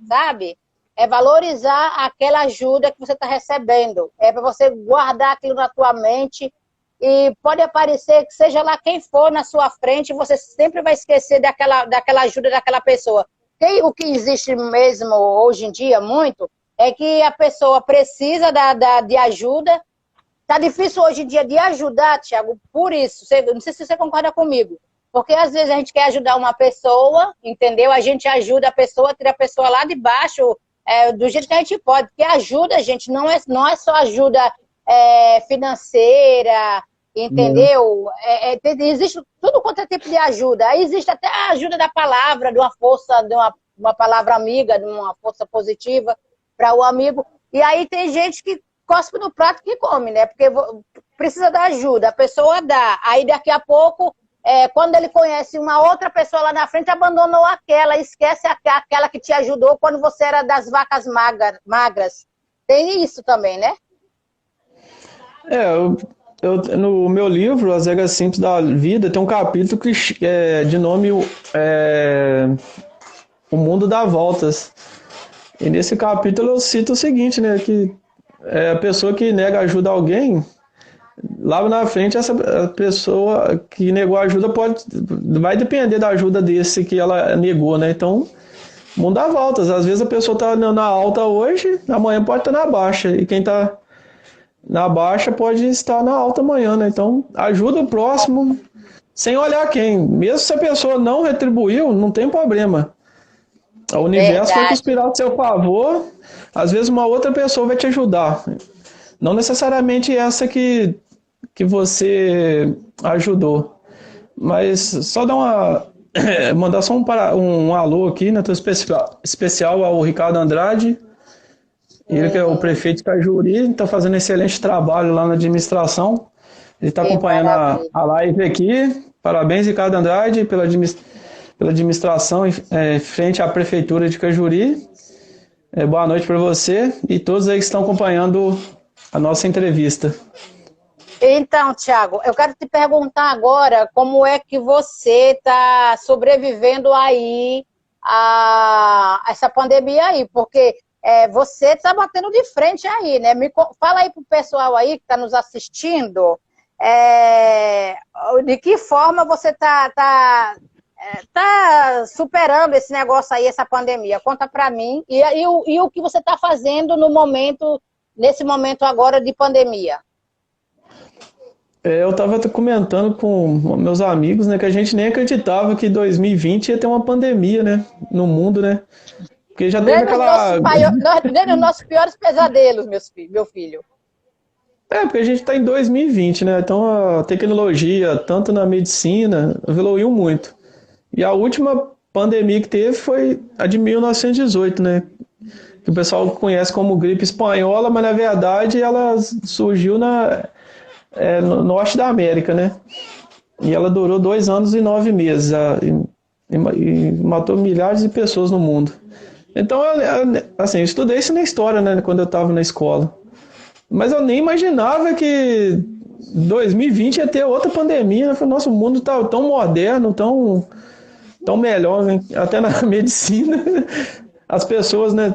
sabe? É valorizar aquela ajuda que você está recebendo. É para você guardar aquilo na tua mente. E pode aparecer que seja lá quem for na sua frente, você sempre vai esquecer daquela ajuda daquela pessoa. O que existe mesmo hoje em dia muito é que a pessoa precisa de ajuda. Tá difícil hoje em dia de ajudar, Tiago, por isso. Não sei se você concorda comigo. Porque às vezes a gente quer ajudar uma pessoa, entendeu? A gente ajuda a pessoa, tira a pessoa lá de baixo, do jeito que a gente pode. Porque ajuda, gente, não é só ajuda financeira, entendeu? Existe tudo quanto é tipo de ajuda. Existe até a ajuda da palavra, de uma força, de uma palavra amiga, de uma força positiva para o amigo. E aí tem gente que cospe no prato que come, né? Porque precisa da ajuda, a pessoa dá. Aí daqui a pouco, quando ele conhece uma outra pessoa lá na frente, abandonou aquela, esquece aquela que te ajudou quando você era das vacas magras. Tem isso também, né? No meu livro, As Regras Simples da Vida, tem um capítulo de nome O Mundo dá Voltas. E nesse capítulo eu cito o seguinte, né? Que a pessoa que nega ajuda a alguém, lá na frente, essa pessoa que negou a ajuda vai depender da ajuda desse que ela negou, né? Então, o mundo dá voltas. Às vezes a pessoa está na alta hoje, amanhã pode estar na baixa. E quem está na baixa pode estar na alta amanhã, né? Então, ajuda o próximo sem olhar quem. Mesmo se a pessoa não retribuiu, não tem problema. O universo vai Verdade. conspirar a seu favor, às vezes uma outra pessoa vai te ajudar. Não necessariamente essa que você ajudou. Mas só dar uma. Mandar só um alô aqui, né? Tô especial ao Ricardo Andrade. Ele que é o Uhum. prefeito de Cajuri, está fazendo excelente trabalho lá na administração. Ele está Que acompanhando maravilha. a live aqui. Parabéns, Ricardo Andrade, pela administração frente à prefeitura de Cajuri. Boa noite para você e todos aí que estão acompanhando a nossa entrevista. Então, Thiago, eu quero te perguntar agora como é que você está sobrevivendo aí a essa pandemia aí, porque você está batendo de frente aí, né? Fala aí pro pessoal aí que está nos assistindo, de que forma você tá superando esse negócio aí, essa pandemia. Conta para mim e o que você está fazendo no momento, nesse momento agora de pandemia. Eu estava comentando com meus amigos, né, que a gente nem acreditava que 2020 ia ter uma pandemia, né, no mundo, né? Porque já teve aquela. Nem nos nossos piores pesadelos, meu filho. Porque a gente está em 2020, né? Então a tecnologia, tanto na medicina, evoluiu muito. E a última pandemia que teve foi a de 1918, né? Que o pessoal conhece como gripe espanhola, mas na verdade ela surgiu no norte da América, né? E ela durou 2 anos e 9 meses e matou milhares de pessoas no mundo. Então, assim, eu estudei isso na história, né? Quando eu estava na escola. Mas eu nem imaginava que 2020 ia ter outra pandemia. Eu falei, nossa, o mundo tá tão moderno, tão melhor, né? Até na medicina. As pessoas, né,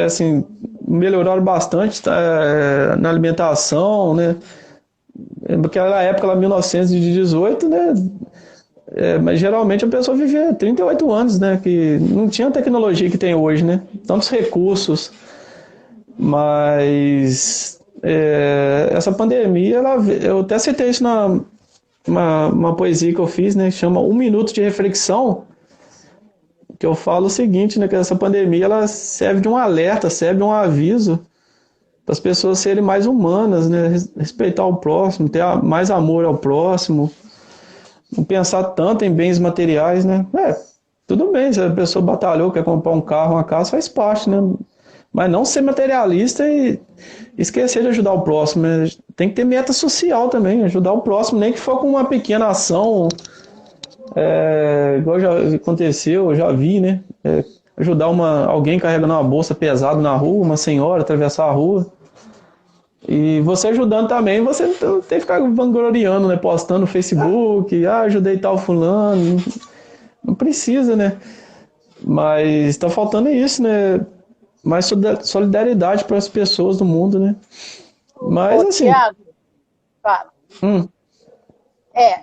assim, melhoraram bastante na alimentação, né? Naquela época, lá, 1918, né? Mas geralmente a pessoa vivia 38 anos, né? Que não tinha a tecnologia que tem hoje, né? Tantos recursos. Mas essa pandemia, eu até citei isso na uma poesia que eu fiz, né? Que chama Um Minuto de Reflexão, que eu falo o seguinte, né? Que essa pandemia ela serve de um alerta, serve de um aviso para as pessoas serem mais humanas, né? Respeitar o próximo, ter mais amor ao próximo, não pensar tanto em bens materiais, né? Tudo bem, se a pessoa batalhou, quer comprar um carro, uma casa, faz parte, né? Mas não ser materialista e esquecer de ajudar o próximo, né? Tem que ter meta social também, ajudar o próximo, nem que for com uma pequena ação, igual já aconteceu, eu já vi, né? Ajudar alguém carregando uma bolsa pesada na rua, uma senhora atravessar a rua. E você ajudando também, você não tem que ficar vangloriando, né? Postando no Facebook, ajudei tal fulano. Não precisa, né? Mas tá faltando isso, né? Mais solidariedade para as pessoas do mundo, né? Mas Ô, assim. Tiago, fala. Hum,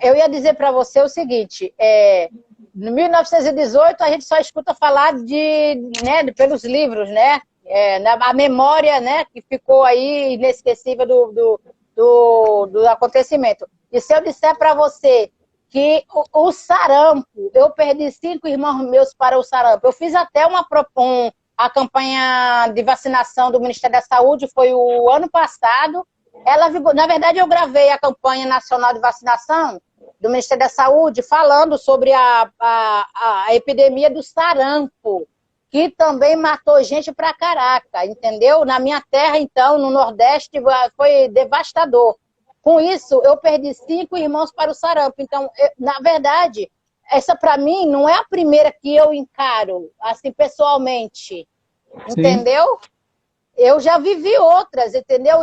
Eu ia dizer para você o seguinte, em 1918 a gente só escuta falar pelos livros, né? A memória, né, que ficou aí inesquecível do acontecimento. E se eu disser para você que o sarampo, eu perdi 5 irmãos meus para o sarampo, eu fiz até a campanha de vacinação do Ministério da Saúde, foi o ano passado. Na verdade, eu gravei a campanha nacional de vacinação do Ministério da Saúde falando sobre a epidemia do sarampo, que também matou gente pra caraca, entendeu? Na minha terra, então, no Nordeste, foi devastador. Com isso, eu perdi 5 irmãos para o sarampo. Então, na verdade, essa para mim não é a primeira que eu encaro, assim, pessoalmente, sim. entendeu? Eu já vivi outras, entendeu?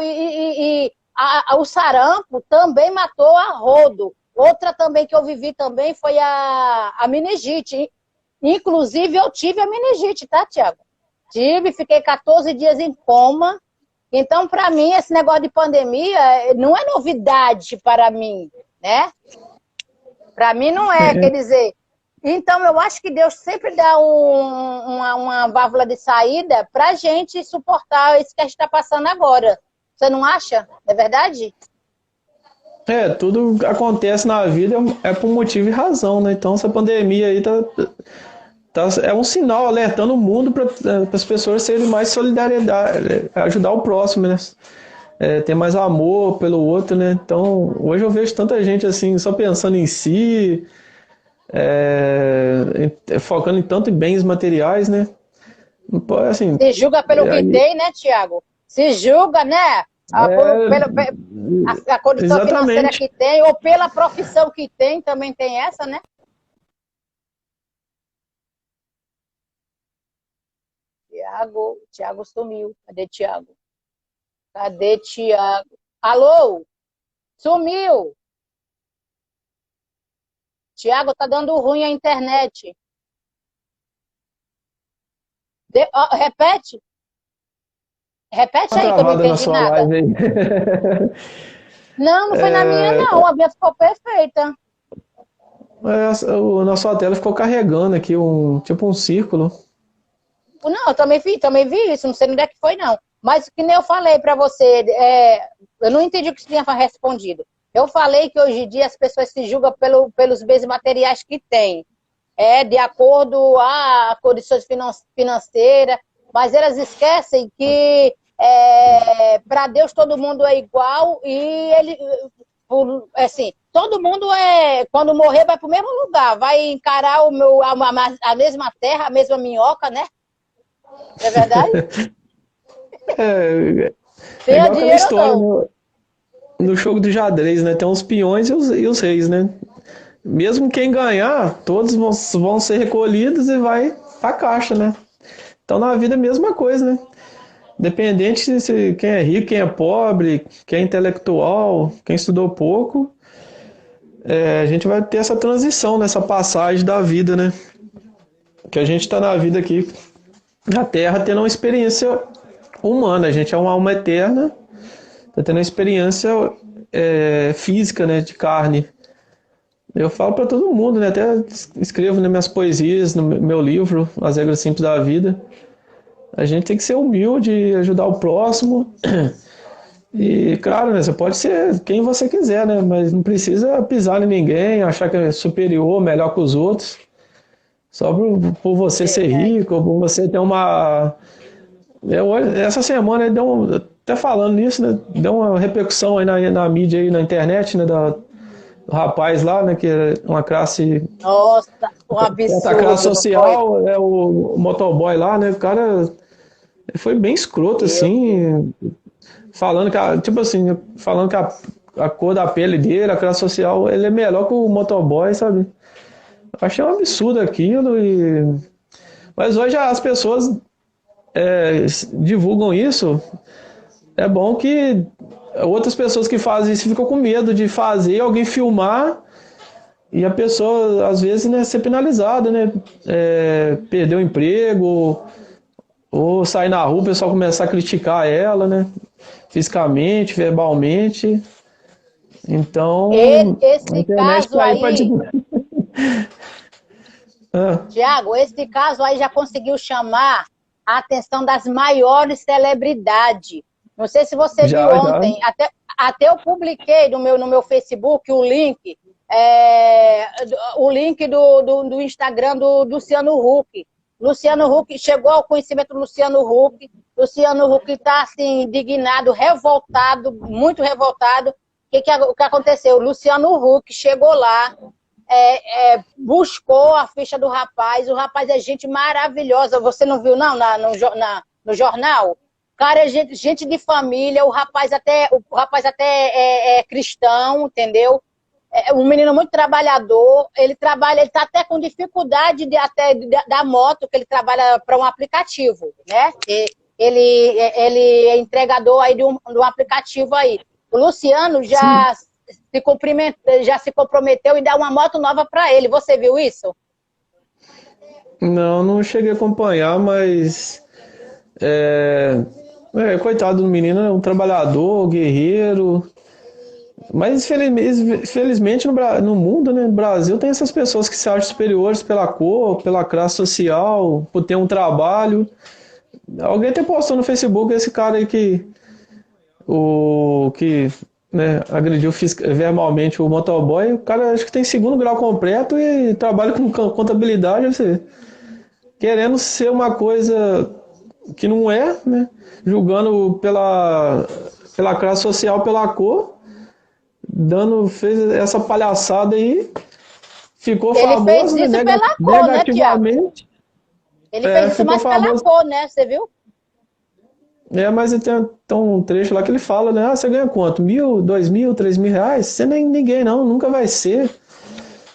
O sarampo também matou a rodo. Outra também que eu vivi também foi a meningite. Inclusive, eu tive a meningite, tá, Tiago? Fiquei 14 dias em coma. Então, para mim, esse negócio de pandemia não é novidade para mim, né? Para mim não é, quer dizer... Então, eu acho que Deus sempre dá uma válvula de saída para a gente suportar isso que a gente está passando agora. Você não acha? É verdade? Tudo acontece na vida é por motivo e razão, né? Então essa pandemia aí é um sinal alertando o mundo para as pessoas serem mais solidariedade, ajudar o próximo, né? Ter mais amor pelo outro, né? Então hoje eu vejo tanta gente assim só pensando em si, focando em tanto em bens materiais, né? Assim, Se julga pelo que aí, tem, né, Tiago? Se julga, né? A condição financeira exatamente. que tem, ou pela profissão que tem, também tem essa, né? Tiago sumiu. Cadê Tiago? Cadê Tiago? Alô? Sumiu. Tiago, tá dando ruim a internet. Repete? Repete Uma aí que eu não travada na entendi sua nada. live aí. Não, não foi na minha, não. A minha ficou perfeita. Na sua tela ficou carregando aqui tipo um círculo. Não, eu também vi isso. Não sei onde é que foi, não. Mas que nem eu falei para você, eu não entendi o que você tinha respondido. Eu falei que hoje em dia as pessoas se julgam pelos bens materiais que têm. De acordo a condições financeiras, mas elas esquecem que para Deus todo mundo é igual e ele, assim, todo mundo quando morrer vai para o mesmo lugar, vai encarar a mesma terra, a mesma minhoca, né? Não é verdade? É, é Tenha igual aquela dinheiro ou história não. no jogo de xadrez, né? Tem os peões e os reis, né? Mesmo quem ganhar, todos vão ser recolhidos e vai pra caixa, né? Então na vida é a mesma coisa, né? Independente se quem é rico, quem é pobre, quem é intelectual, quem estudou pouco, a gente vai ter essa transição nessa passagem da vida, né? Que a gente está na vida aqui na Terra tendo uma experiência humana, a gente é uma alma eterna, está tendo uma experiência física, né, de carne. Eu falo para todo mundo, né, até escrevo nas minhas poesias, no meu livro, As Regras Simples da Vida. A gente tem que ser humilde, ajudar o próximo. E, claro, né, você pode ser quem você quiser, né, mas não precisa pisar em ninguém, achar que é superior, melhor que os outros. Só por você ser Verdade. rico, por você ter uma. Essa semana deu até falando nisso, né? Deu uma repercussão aí na mídia aí na internet, né? Do rapaz lá, né? Que é uma classe. Nossa, um Essa classe absurdo, não foi? social, o motoboy lá, né? O cara foi bem escroto, Meu Deus. assim, falando tipo assim, falando que a cor da pele dele, a classe social, ele é melhor que o motoboy, sabe? Eu achei um absurdo aquilo mas hoje as pessoas divulgam isso. É bom que outras pessoas que fazem isso ficam com medo de fazer, alguém filmar e a pessoa, às vezes, né, ser penalizada, né? Perder o emprego, ou sair na rua, o pessoal começar a criticar ela, né? Fisicamente, verbalmente. Então, a Esse internet caso está aí para aí, divulgar. Ah, Tiago, esse caso aí já conseguiu chamar a atenção das maiores celebridades. Não sei se você viu já, já. ontem, até eu publiquei no meu Facebook o link do Instagram do Luciano Huck. Luciano Huck, chegou ao conhecimento do Luciano Huck. Luciano Huck está assim, indignado, revoltado, muito revoltado. O que aconteceu? Luciano Huck chegou lá, buscou a ficha do rapaz. O rapaz é gente maravilhosa. Você não viu, não, no jornal? Cara, é gente de família. O rapaz até é cristão, entendeu? Um menino muito trabalhador. Ele está até com dificuldade da moto, que ele trabalha para um aplicativo, né? Ele é entregador aí de um aplicativo aí. O Luciano Sim. já se comprometeu em dar uma moto nova para ele. Você viu isso? Não cheguei a acompanhar, mas coitado do menino, é um trabalhador, guerreiro. Mas felizmente no mundo, né, no Brasil, tem essas pessoas que se acham superiores pela cor, pela classe social, por ter um trabalho. Alguém até postou no Facebook esse cara aí que o que, né, agrediu verbalmente o motoboy, o cara acho que tem segundo grau completo e trabalha com contabilidade, você, querendo ser uma coisa que não é, né? Julgando pela classe social, pela cor, fez essa palhaçada aí, ficou Ele fez famoso, né? isso pela cor, né, Tiago? Negativamente. Ele fez isso Ficou mais famoso. pela cor, né? Você viu? Mas tem um trecho lá que ele fala, né? Ah, você ganha quanto? 1.000, 2.000, 3.000 reais? Você nem ninguém, não, nunca vai ser.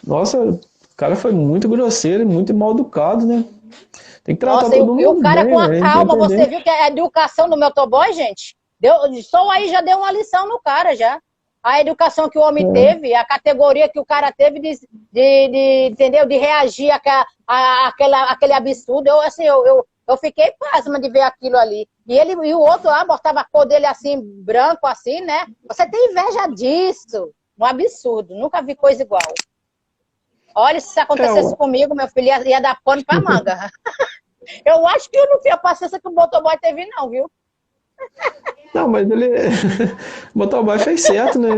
Nossa, o cara foi muito grosseiro e muito mal educado, né? Tem que tratar Nossa, todo e o mundo cara com bem, a né? calma, você Independente. viu que a educação do motoboy, gente? Só aí já deu uma lição no cara, já. A educação que o homem teve, a categoria que o cara teve entendeu? De reagir àquele absurdo. Eu fiquei pasma de ver aquilo ali. E o outro lá botava a cor dele assim, branco, assim, né? Você tem inveja disso. Um absurdo. Nunca vi coisa igual. Olha, se isso acontecesse comigo, meu filho ia dar pano pra manga. Eu acho que eu não tinha paciência que o motoboy teve, não, viu? Não, mas ele. O motoboy fez certo, né?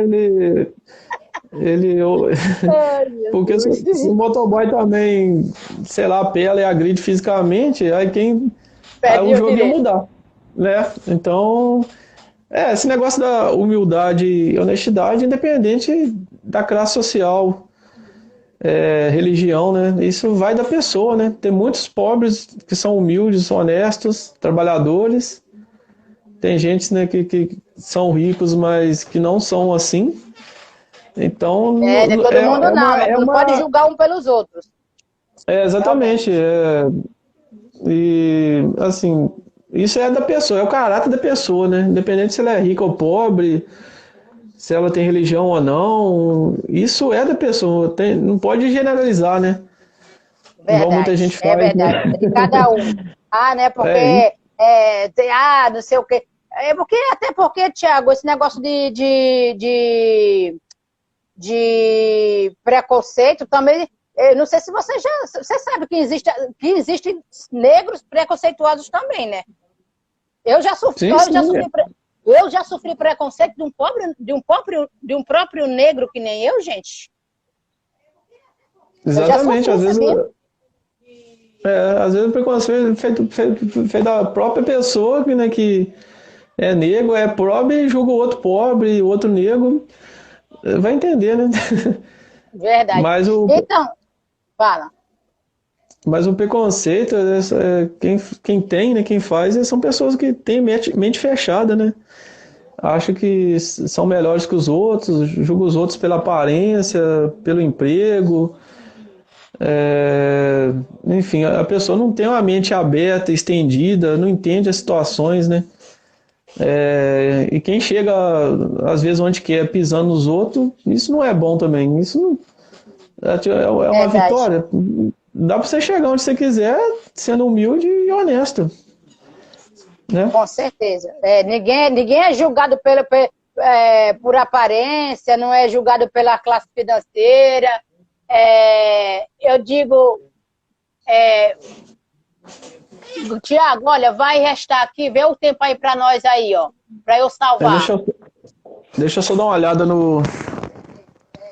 Ele, Ai, porque se o Jesus. motoboy também, sei lá, apela e agride fisicamente, aí o Perde o jogo ia direito. mudar, né? Então, esse negócio da humildade e honestidade, independente da classe social, religião, né? Isso vai da pessoa, né? Tem muitos pobres que são humildes, honestos, trabalhadores. Tem gente, né, que são ricos, mas que não são assim. Então, Não é todo mundo não. Não pode julgar um pelos outros. exatamente. Realmente. E, assim, isso é da pessoa, é o caráter da pessoa, né? Independente se ela é rica ou pobre, se ela tem religião ou não, isso é da pessoa. Não pode generalizar, né? Igual muita gente É faz, né? verdade. É de cada um. Ah, né? É, Porque, não sei o quê. Até porque, Tiago, esse negócio de preconceito também. Eu não sei se você sabe que existem negros preconceituosos também, né? Eu já sofri, sim, eu já sim. sofri, eu já sofri preconceito de um próprio negro que nem eu, gente. Eu já Exatamente. sofri, sabia? Às vezes o preconceito é feito da própria pessoa, né, que é negro, é pobre, e julga o outro pobre, o outro negro. Vai entender, né? Verdade. Mas Então, fala. mas o preconceito, quem tem, né, quem faz, são pessoas que têm mente fechada, né? Acham que são melhores que os outros, julgam os outros pela aparência, pelo emprego. Enfim, a pessoa não tem uma mente aberta, estendida, não entende as situações, né? E quem chega, às vezes, onde quer, pisando nos outros, isso não é bom também. Isso não, é uma Verdade. vitória. Dá para você chegar onde você quiser, sendo humilde e honesto, né? Com certeza. Ninguém é julgado por aparência, não é julgado pela classe financeira. Eu digo, Tiago, olha, vai restar aqui, vê o tempo aí para nós aí, ó, para eu salvar. Deixa eu só dar uma olhada no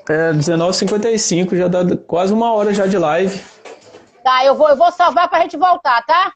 19h55, já dá quase uma hora já de live. Tá, eu vou salvar para a gente voltar, tá?